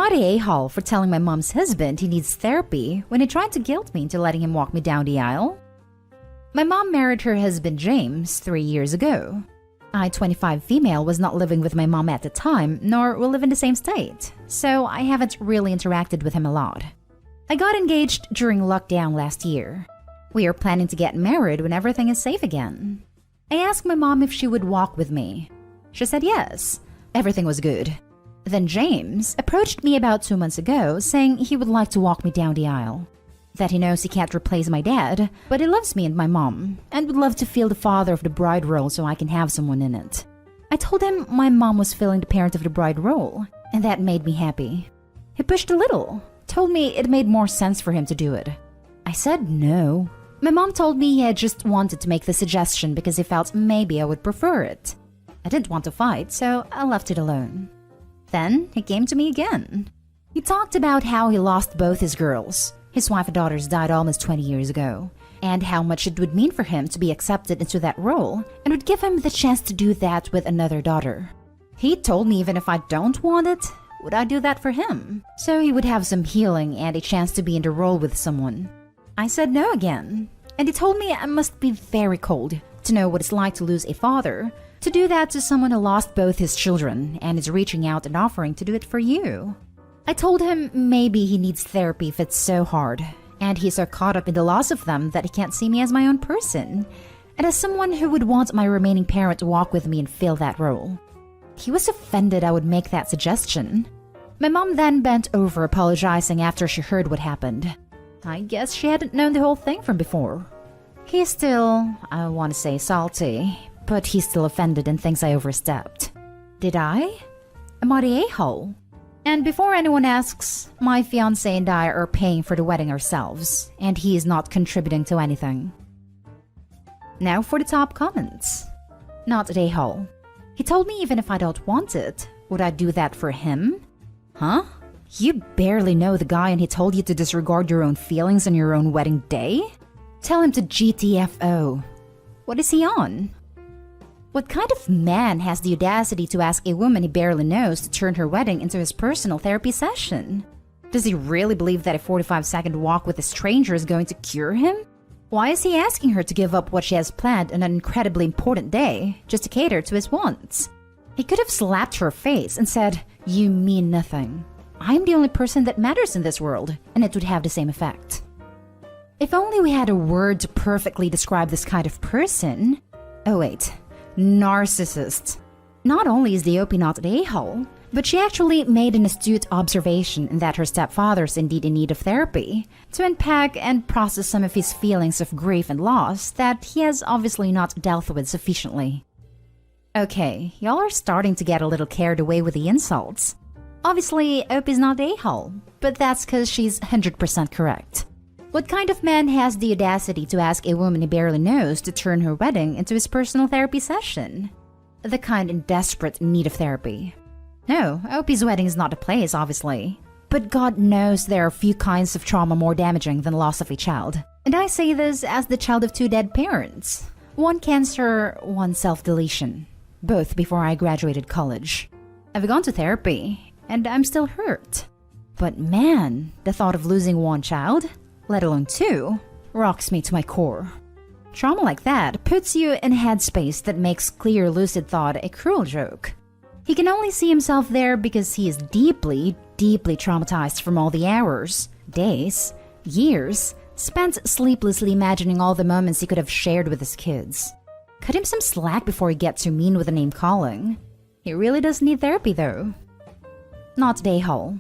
got a A-hole for telling my mom's husband he needs therapy when he tried to guilt me into letting him walk me down the aisle. My mom married her husband James 3 years ago. I, 25 female, was not living with my mom at the time, nor will live in the same state, so I haven't really interacted with him a lot. I got engaged during lockdown last year. We are planning to get married when everything is safe again. I asked my mom if she would walk with me. She said yes. Everything was good. Then James approached me about 2 months ago saying he would like to walk me down the aisle. That he knows he can't replace my dad, but he loves me and my mom, and would love to feel the father of the bride role so I can have someone in it. I told him my mom was feeling the parent of the bride role, and that made me happy. He pushed a little, told me it made more sense for him to do it. I said no. My mom told me he had just wanted to make the suggestion because he felt maybe I would prefer it. I didn't want to fight, so I left it alone. Then he came to me again. He talked about how he lost both his girls. His wife and daughters died almost 20 years ago, and how much it would mean for him to be accepted into that role and would give him the chance to do that with another daughter. He told me even if I don't want it, would I do that for him, so he would have some healing and a chance to be in the role with someone. I said no again, and he told me I must be very cold to know what it's like to lose a father, to do that to someone who lost both his children and is reaching out and offering to do it for you. I told him maybe he needs therapy if it's so hard, and he's so caught up in the loss of them that he can't see me as my own person, and as someone who would want my remaining parent to walk with me and fill that role. He was offended I would make that suggestion. My mom then bent over apologizing after she heard what happened. I guess she hadn't known the whole thing from before. He's still, I want to say salty, but he's still offended and thinks I overstepped. Did I? Am I the a-hole? And before anyone asks, my fiancé and I are paying for the wedding ourselves, and he is not contributing to anything. Now for the top comments. Not the a-hole. He told me even if I don't want it, would I do that for him? Huh? You barely know the guy and he told you to disregard your own feelings on your own wedding day? Tell him to GTFO. What is he on? What kind of man has the audacity to ask a woman he barely knows to turn her wedding into his personal therapy session? Does he really believe that a 45-second walk with a stranger is going to cure him? Why is he asking her to give up what she has planned on an incredibly important day just to cater to his wants? He could have slapped her face and said, "You mean nothing. I'm the only person that matters in this world," and it would have the same effect. If only we had a word to perfectly describe this kind of person. Oh wait, narcissist. Not only is the OP not an a-hole, but she actually made an astute observation in that her stepfather is indeed in need of therapy to unpack and process some of his feelings of grief and loss that he has obviously not dealt with sufficiently. Okay, y'all are starting to get a little carried away with the insults. Obviously, OP is not a-hole, but that's because she's 100% correct. What kind of man has the audacity to ask a woman he barely knows to turn her wedding into his personal therapy session? The kind in desperate need of therapy. No, OP's wedding is not a place, obviously. But God knows there are few kinds of trauma more damaging than loss of a child. And I say this as the child of 2 dead parents. 1 cancer, 1 self-deletion. Both before I graduated college. I've gone to therapy, and I'm still hurt. But man, the thought of losing 1 child, let alone 2, rocks me to my core. Trauma like that puts you in a headspace that makes clear lucid thought a cruel joke. He can only see himself there because he is deeply, deeply traumatized from all the hours, days, years spent sleeplessly imagining all the moments he could have shared with his kids. Cut him some slack before he gets too mean with the name calling. He really does need therapy though. Not a-hole.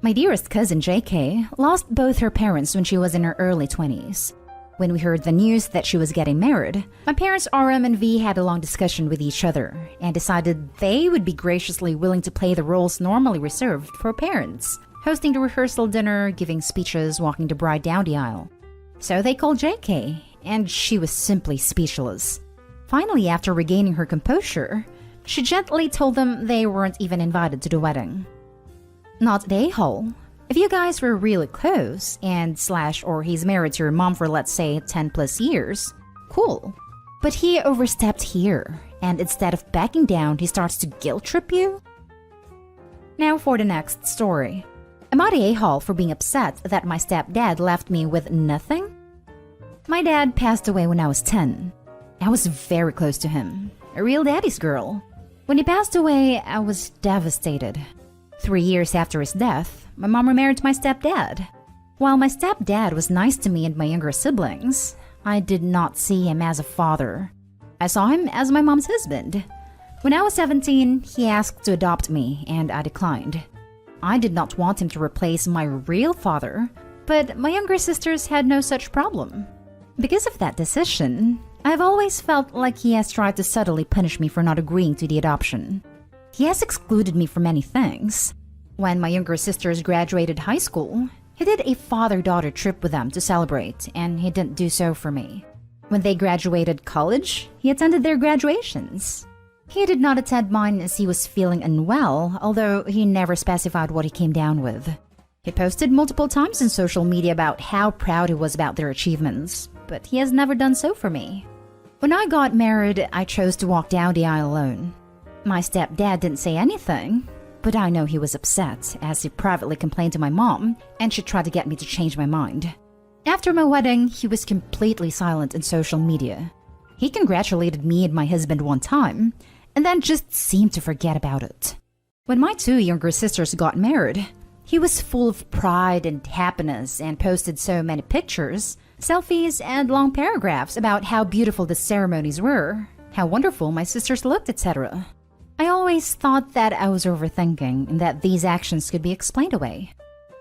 My dearest cousin JK lost both her parents when she was in her early 20s. When we heard the news that she was getting married, my parents RM and V had a long discussion with each other and decided they would be graciously willing to play the roles normally reserved for parents, hosting the rehearsal dinner, giving speeches, walking the bride down the aisle. So they called JK, and she was simply speechless. Finally, after regaining her composure, she gently told them they weren't even invited to the wedding. Not the a-hole. If you guys were really close and or he's married to your mom for let's say 10 plus years, cool. But he overstepped here, and instead of backing down, he starts to guilt trip you? Now for the next story. Am I the a-hole for being upset that my stepdad left me with nothing? My dad passed away when I was 10. I was very close to him, a real daddy's girl. When he passed away, I was devastated. 3 years after his death, my mom remarried my stepdad. While my stepdad was nice to me and my younger siblings, I did not see him as a father. I saw him as my mom's husband. When I was 17, he asked to adopt me, and I declined. I did not want him to replace my real father, but my younger sisters had no such problem. Because of that decision, I've always felt like he has tried to subtly punish me for not agreeing to the adoption. He has excluded me from many things. When my younger sisters graduated high school, he did a father-daughter trip with them to celebrate, and he didn't do so for me. When they graduated college, he attended their graduations. He did not attend mine as he was feeling unwell, although he never specified what he came down with. He posted multiple times on social media about how proud he was about their achievements, but he has never done so for me. When I got married, I chose to walk down the aisle alone. My stepdad didn't say anything, but I know he was upset as he privately complained to my mom, and she tried to get me to change my mind. After my wedding, he was completely silent on social media. He congratulated me and my husband one time, and then just seemed to forget about it. When my 2 younger sisters got married, he was full of pride and happiness and posted so many pictures, selfies, and long paragraphs about how beautiful the ceremonies were, how wonderful my sisters looked, etc. I always thought that I was overthinking and that these actions could be explained away.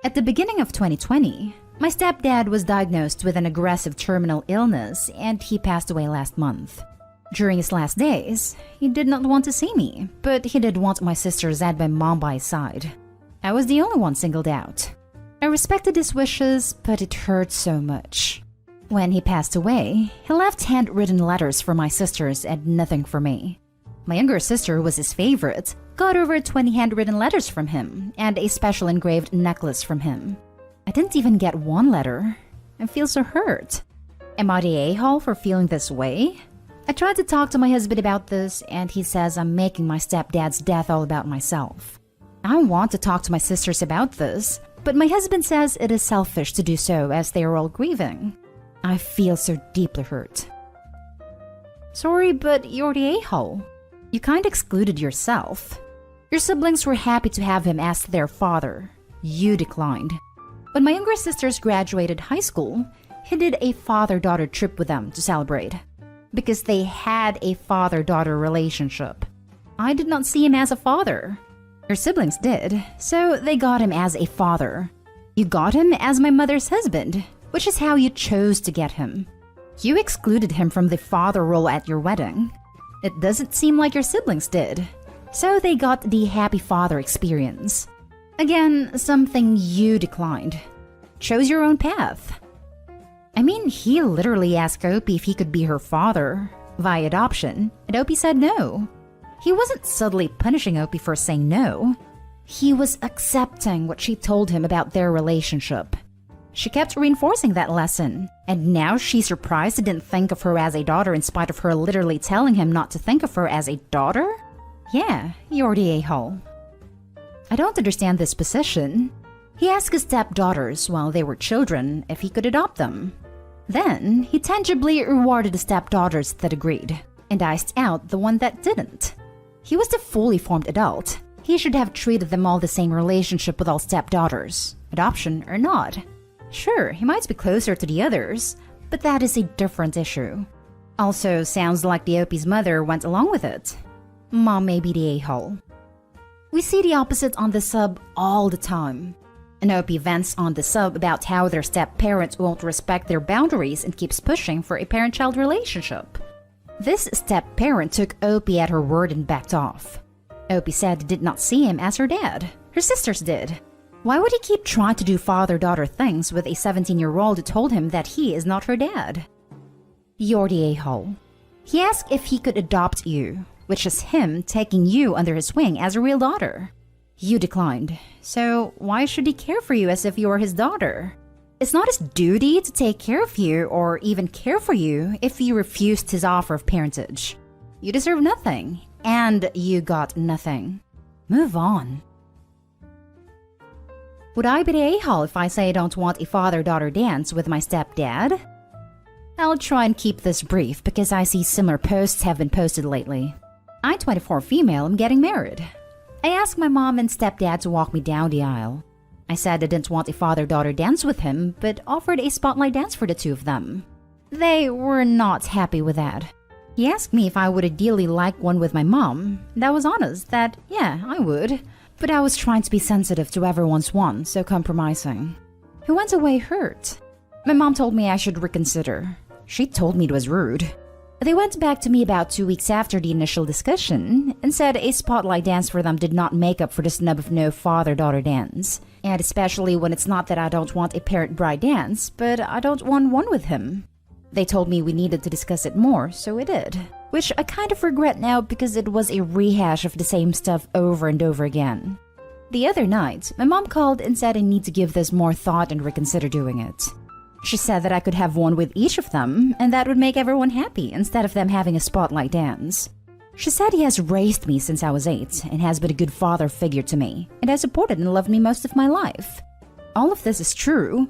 At the beginning of 2020, my stepdad was diagnosed with an aggressive terminal illness and he passed away last month. During his last days, he did not want to see me, but he did want my sisters and my mom by his side. I was the only one singled out. I respected his wishes, but it hurt so much. When he passed away, he left handwritten letters for my sisters and nothing for me. My younger sister was his favorite, got over 20 handwritten letters from him, and a special engraved necklace from him. I didn't even get one letter. I feel so hurt. Am I the a-hole for feeling this way? I tried to talk to my husband about this, and he says I'm making my stepdad's death all about myself. I want to talk to my sisters about this, but my husband says it is selfish to do so as they are all grieving. I feel so deeply hurt. Sorry, but you're the a-hole. You kind of excluded yourself. Your siblings were happy to have him as their father. You declined. When my younger sisters graduated high school, he did a father-daughter trip with them to celebrate. Because they had a father-daughter relationship. I did not see him as a father. Your siblings did, so they got him as a father. You got him as my mother's husband, which is how you chose to get him. You excluded him from the father role at your wedding. It doesn't seem like your siblings did, so they got the happy father experience. Again, something you declined. Chose your own path. I mean, he literally asked Opie if he could be her father via adoption, and Opie said no. He wasn't subtly punishing Opie for saying no. He was accepting what she told him about their relationship. She kept reinforcing that lesson, and now she's surprised he didn't think of her as a daughter in spite of her literally telling him not to think of her as a daughter? Yeah, you're the a-hole. I don't understand this position. He asked his stepdaughters while they were children if he could adopt them. Then, he tangibly rewarded the stepdaughters that agreed, and iced out the one that didn't. He was the fully formed adult. He should have treated them all the same relationship with all stepdaughters, adoption or not. Sure, he might be closer to the others, but that is a different issue. Also, sounds like the Opie's mother went along with it. Mom may be the a-hole. We see the opposite on the sub all the time. An Opie vents on the sub about how their step-parents won't respect their boundaries and keeps pushing for a parent-child relationship. This step-parent took Opie at her word and backed off. Opie said did not see him as her dad. Her sisters did. Why would he keep trying to do father-daughter things with a 17-year-old who told him that he is not her dad? You're the a-hole. He asked if he could adopt you, which is him taking you under his wing as a real daughter. You declined, so why should he care for you as if you were his daughter? It's not his duty to take care of you or even care for you if you refused his offer of parentage. You deserve nothing, and you got nothing. Move on. Would I be the a-hole if I say I don't want a father-daughter dance with my stepdad? I'll try and keep this brief because I see similar posts have been posted lately. I, 24 female, am getting married. I asked my mom and stepdad to walk me down the aisle. I said I didn't want a father-daughter dance with him, but offered a spotlight dance for the two of them. They were not happy with that. He asked me if I would ideally like one with my mom, and I was honest that, yeah, I would. But I was trying to be sensitive to everyone's want, so compromising. He went away hurt. My mom told me I should reconsider. She told me it was rude. They went back to me about 2 weeks after the initial discussion and said a spotlight dance for them did not make up for the snub of no father-daughter dance. And especially when it's not that I don't want a parent-bride dance, but I don't want one with him. They told me we needed to discuss it more, so we did. Which I kind of regret now because it was a rehash of the same stuff over and over again. The other night, my mom called and said I need to give this more thought and reconsider doing it. She said that I could have one with each of them, and that would make everyone happy instead of them having a spotlight dance. She said he has raised me since I was 8 and has been a good father figure to me, and has supported and loved me most of my life. All of this is true,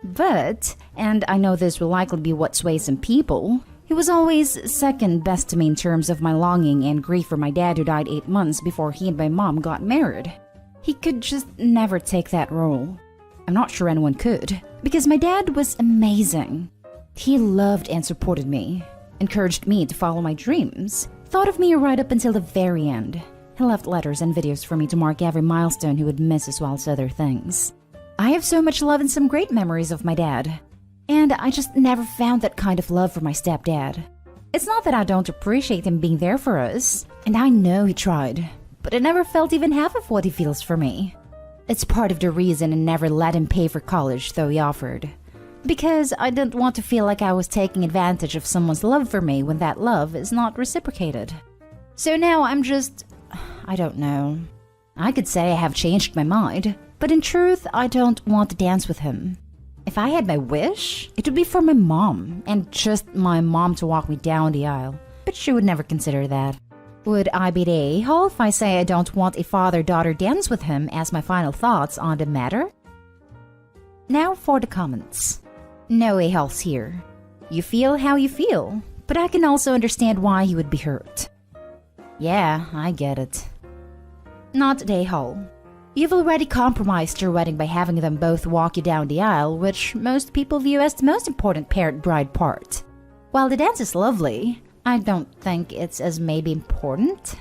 but, and I know this will likely be what sways some people, he was always second best to me in terms of my longing and grief for my dad who died 8 months before he and my mom got married. He could just never take that role. I'm not sure anyone could, because my dad was amazing. He loved and supported me, encouraged me to follow my dreams, thought of me right up until the very end. He left letters and videos for me to mark every milestone he would miss as well as other things. I have so much love and some great memories of my dad. And I just never found that kind of love for my stepdad. It's not that I don't appreciate him being there for us, and I know he tried, but I never felt even half of what he feels for me. It's part of the reason I never let him pay for college, though he offered. Because I didn't want to feel like I was taking advantage of someone's love for me when that love is not reciprocated. So now I don't know. I could say I have changed my mind, but in truth, I don't want to dance with him. If I had my wish, it would be for my mom, and just my mom to walk me down the aisle. But she would never consider that. Would I be the a-hole if I say I don't want a father-daughter dance with him as my final thoughts on the matter? Now for the comments. No a-holes here. You feel how you feel, but I can also understand why he would be hurt. Yeah, I get it. Not the a-hole. You've already compromised your wedding by having them both walk you down the aisle, which most people view as the most important parent-bride part. While the dance is lovely, I don't think it's as maybe important.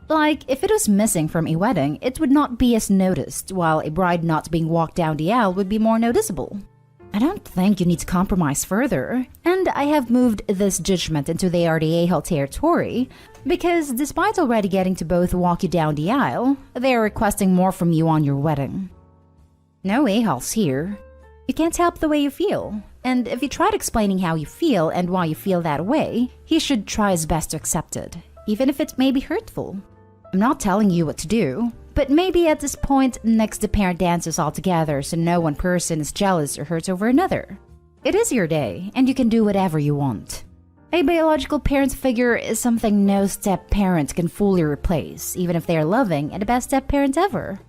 Like, if it was missing from a wedding, it would not be as noticed, while a bride not being walked down the aisle would be more noticeable. I don't think you need to compromise further, and I have moved this judgment into the a-hole territory, because despite already getting to both walk you down the aisle, they are requesting more from you on your wedding. No a-holes here. You can't help the way you feel, and if you tried explaining how you feel and why you feel that way, he should try his best to accept it, even if it may be hurtful. I'm not telling you what to do, but maybe at this point next the parent dances all together so no one person is jealous or hurts over another. It is your day, and you can do whatever you want. A biological parent figure is something no step-parent can fully replace, even if they are loving and the best step-parent ever.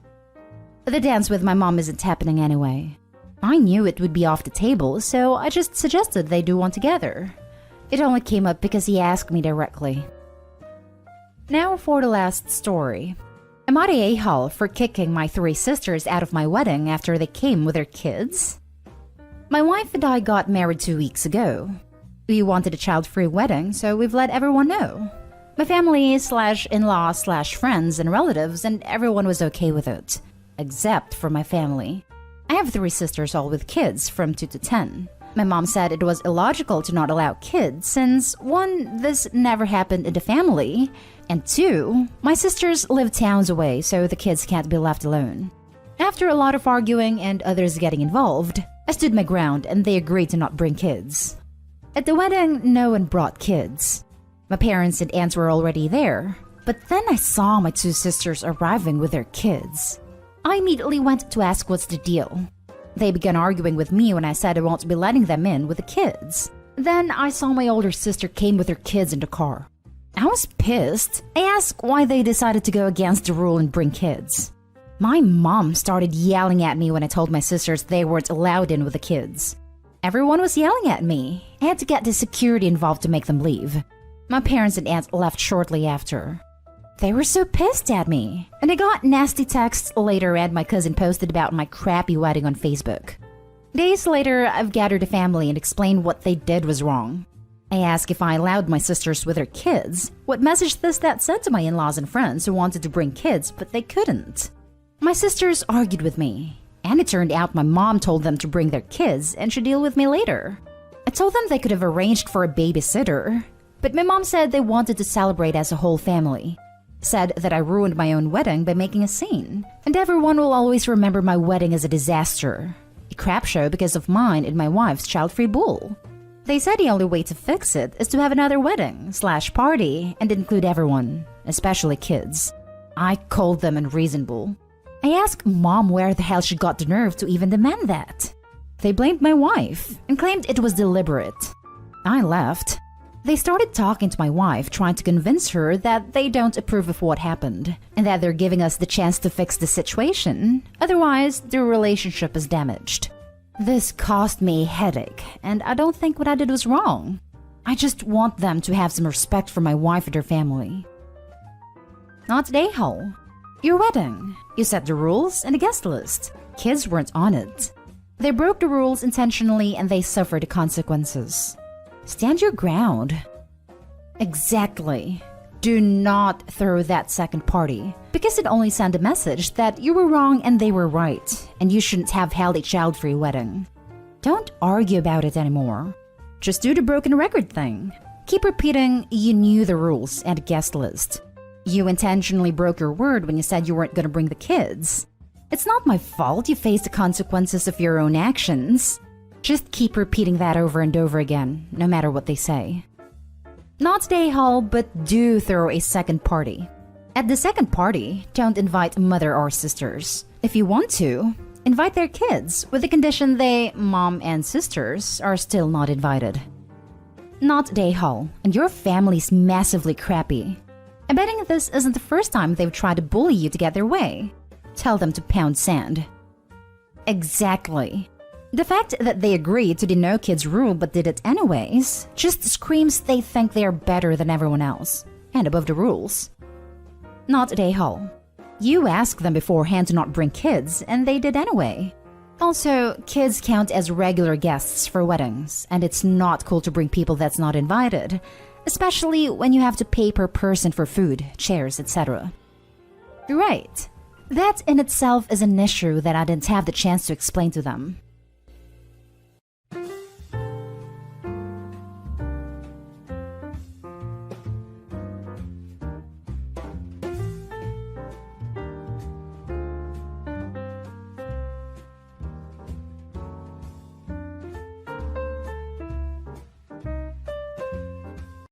The dance with my mom isn't happening anyway. I knew it would be off the table, so I just suggested they do one together. It only came up because he asked me directly. Now for the last story. Am I the a-hole for kicking my 3 sisters out of my wedding after they came with their kids? My wife and I got married 2 weeks ago. We wanted a child-free wedding, so we've let everyone know. My family /in-law /friends and relatives, and everyone was okay with it. Except for my family. I have 3 sisters all with kids from 2 to 10. My mom said it was illogical to not allow kids since 1, this never happened in the family, and 2, my sisters live towns away so the kids can't be left alone. After a lot of arguing and others getting involved, I stood my ground and they agreed to not bring kids. At the wedding, no one brought kids. My parents and aunts were already there, but then I saw my 2 sisters arriving with their kids. I immediately went to ask what's the deal. They began arguing with me when I said I won't be letting them in with the kids. Then I saw my older sister came with her kids in the car. I was pissed. I asked why they decided to go against the rule and bring kids. My mom started yelling at me when I told my sisters they weren't allowed in with the kids. Everyone was yelling at me. I had to get the security involved to make them leave. My parents and aunt left shortly after. They were so pissed at me, and I got nasty texts later, and my cousin posted about my crappy wedding on Facebook. Days later, I've gathered a family and explained what they did was wrong. I asked if I allowed my sisters with their kids, what message that sent to my in-laws and friends who wanted to bring kids but they couldn't. My sisters argued with me, and it turned out my mom told them to bring their kids and should deal with me later. I told them they could have arranged for a babysitter, but my mom said they wanted to celebrate as a whole family. Said that I ruined my own wedding by making a scene, and everyone will always remember my wedding as a disaster. A crap show because of mine and my wife's child-free bull. They said the only way to fix it is to have another wedding/party and include everyone, especially kids. I called them unreasonable. I asked Mom where the hell she got the nerve to even demand that. They blamed my wife and claimed it was deliberate. I left. They started talking to my wife, trying to convince her that they don't approve of what happened and that they're giving us the chance to fix the situation, otherwise their relationship is damaged. This caused me a headache, and I don't think what I did was wrong. I just want them to have some respect for my wife and her family. Not today, Hall. Your wedding. You set the rules and the guest list. Kids weren't on it. They broke the rules intentionally and they suffered the consequences. Stand your ground. Exactly. Do not throw that second party, because it only sent a message that you were wrong and they were right, and you shouldn't have held a child-free wedding. Don't argue about it anymore. Just do the broken record thing. Keep repeating you knew the rules and guest list. You intentionally broke your word when you said you weren't going to bring the kids. It's not my fault you face the consequences of your own actions. Just keep repeating that over and over again, no matter what they say. Not today, Hall, but do throw a second party. At the second party, don't invite mother or sisters. If you want to, invite their kids, with the condition they, mom and sisters, are still not invited. Not today, Hall, and your family's massively crappy. I'm betting this isn't the first time they've tried to bully you to get their way. Tell them to pound sand. Exactly. The fact that they agreed to the no kids rule but did it anyways just screams they think they are better than everyone else and above the rules. Not today, Hall. You asked them beforehand to not bring kids and they did anyway. Also, kids count as regular guests for weddings, and it's not cool to bring people that's not invited, especially when you have to pay per person for food, chairs, etc. Right. That in itself is an issue that I didn't have the chance to explain to them.